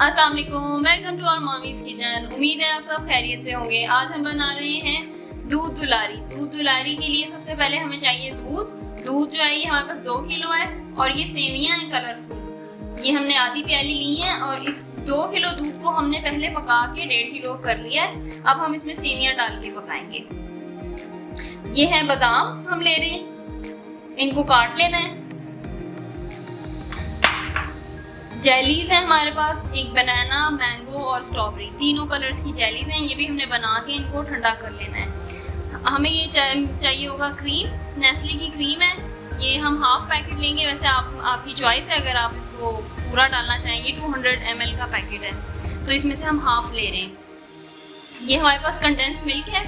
अस्सलाम वालेकुम, welcome to our mommy's kitchen. उम्मीद है आप सब खैरियत से होंगे। आज हम बना रहे हैं दूध दुलारी। दूध दुलारी के लिए सबसे पहले हमें चाहिए दूध जो है ये हमारे पास 2 किलो है और ये सेवियां हैं कलरफुल। ये हमने आधी प्याली ली है और इस 2 किलो दूध को हमने पहले पका के 1.5 किलो कर लिया है। अब हम इसमें सेवियां डाल के पकाएंगे। ये है बादाम हम ले रहे हैं, इनको काट लेना है। जेलीज है हमारे पास, एक बनाना, मैंगो और स्ट्रॉबेरी, तीनों कलर्स की जेलीज हैं। ये भी हमने बना के इनको ठंडा कर लेना है। हमें ये चाहिए होगा क्रीम, नेस्ले की क्रीम है। ये हम हाफ पैकेट लेंगे, वैसे आपकी चॉइस है। अगर आप इसको पूरा डालना चाहेंगे 200 ml का पैकेट है तो इसमें से हम हाफ ले रहे हैं। ये हमारे पास कंडेंस मिल्क है।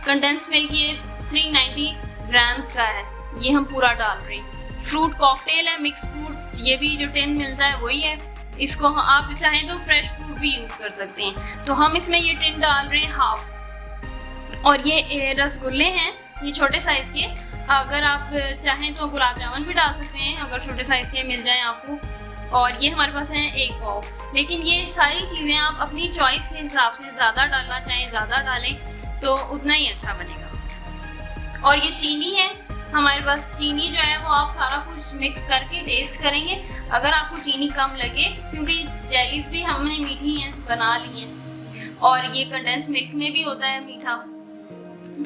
कंडेंस मिल्क ये 390 ग्राम्स का है, ये हम पूरा डाल रहे हैं। फ्रूट कॉकटेल है, मिक्स फ्रूट, ये भी जो टिन मिलता है वही है। इसको आप चाहें तो फ्रेश फ्रूट भी यूज कर सकते हैं। तो हम इसमें ये टिन डाल रहे हैं हाफ। और ये रसगुल्ले हैं, ये छोटे साइज के। अगर आप चाहें तो गुलाब जामुन भी डाल सकते हैं अगर छोटे साइज के मिल जाएं आपको। और ये हमारे पास है 1 पाव। लेकिन ये सारी चीज़ें आप अपनी चॉइस के हिसाब से ज़्यादा डालना चाहें ज़्यादा डालें तो उतना ही अच्छा बनेगा। और ये चीनी है हमारे पास। चीनी जो है वो आप सारा कुछ मिक्स करके टेस्ट करेंगे। अगर आपको चीनी कम लगे, क्योंकि जेलीज भी हमने मीठी हैं बना ली हैं और ये कंडेंस मिल्क में भी होता है मीठा,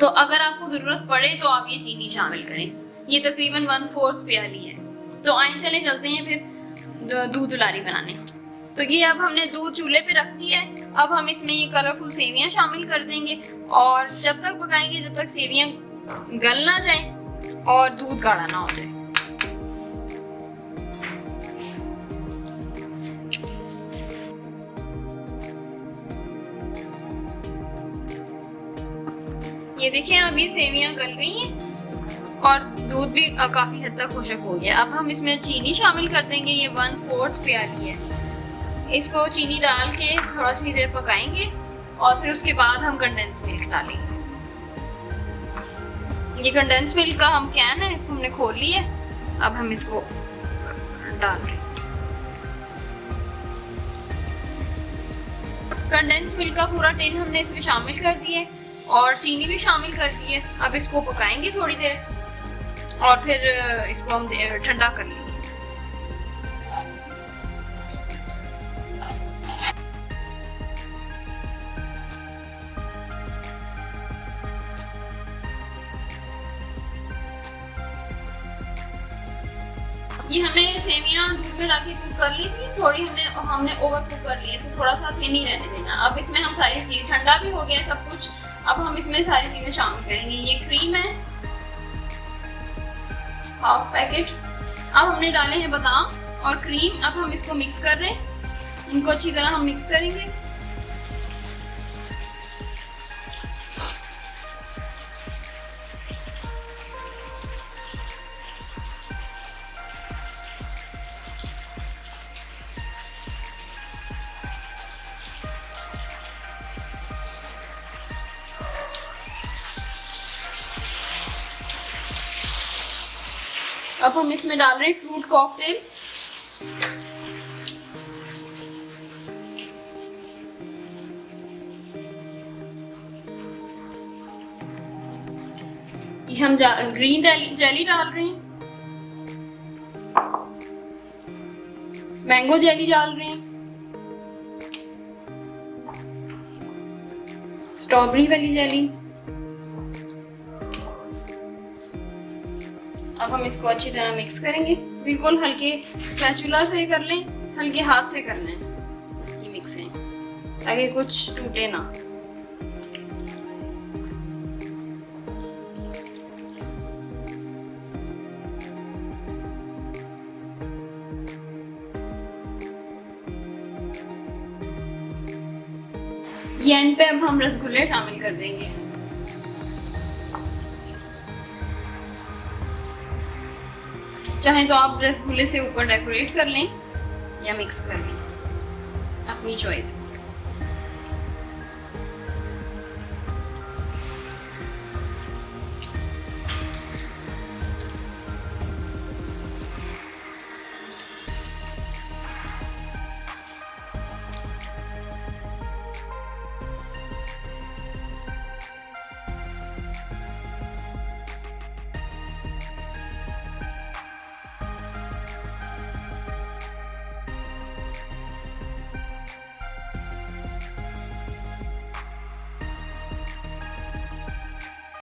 तो अगर आपको ज़रूरत पड़े तो आप ये चीनी शामिल करें। ये तकरीबन 1/4 प्याली है। तो आइए चले चलते हैं फिर दूध दुलारी बनाने। तो ये अब हमने दूध चूल्हे पे रख दिया है। अब हम इसमें ये कलरफुल सेवियां शामिल कर देंगे और जब तक पकाएंगे जब तक सेवियां गल ना जाए और दूध गाढ़ा ना हो जाए। ये देखें अभी सेवियां गल गई हैं और दूध भी काफी हद तक खुशक हो गया। अब हम इसमें चीनी शामिल कर देंगे। ये 1/4 प्याली है। इसको चीनी डाल के थोड़ा सी देर पकाएंगे और फिर उसके बाद हम कंडेंस मिल्क डालेंगे। ये कंडेंस मिल्क का हम कैन है, इसको हमने खोल लिया है। अब हम इसको डाल रहे हैं। कंडेंस मिल्क का पूरा टिन हमने इसमें शामिल कर दिया है और चीनी भी शामिल कर दी है। अब इसको पकाएंगे थोड़ी देर और फिर इसको हम ठंडा कर लेंगे। ये हमने सेवियां दूध में डाल के कुक कर ली थी, थोड़ी हमने ओवर कुक कर ली है, तो थोड़ा सा थिन ही रहने देना। अब इसमें हम सारी चीज़, ठंडा भी हो गया सब कुछ, अब हम इसमें सारी चीज़ें शामिल करेंगे। ये क्रीम है हाफ पैकेट। अब हमने डाले हैं बादाम और क्रीम। अब हम इसको मिक्स कर रहे हैं, इनको अच्छी तरह हम मिक्स करेंगे। अब हम इसमें डाल रहे हैं फ्रूट कॉकटेल। ये हम ग्रीन जेली डाल रहे हैं, मैंगो जेली डाल रहे हैं, स्ट्रॉबेरी वाली जेली। अब हम इसको अच्छी तरह मिक्स करेंगे। बिल्कुल हल्के स्पैचुला से कर लें, हल्के हाथ से कर लें इसकी मिक्सिंग, ताकि कुछ टूटे ना। ये एंड पे अब हम रसगुल्ले शामिल कर देंगे। चाहें तो आप रसगुल्ले से ऊपर डेकोरेट कर लें या मिक्स कर लें, अपनी चॉइस।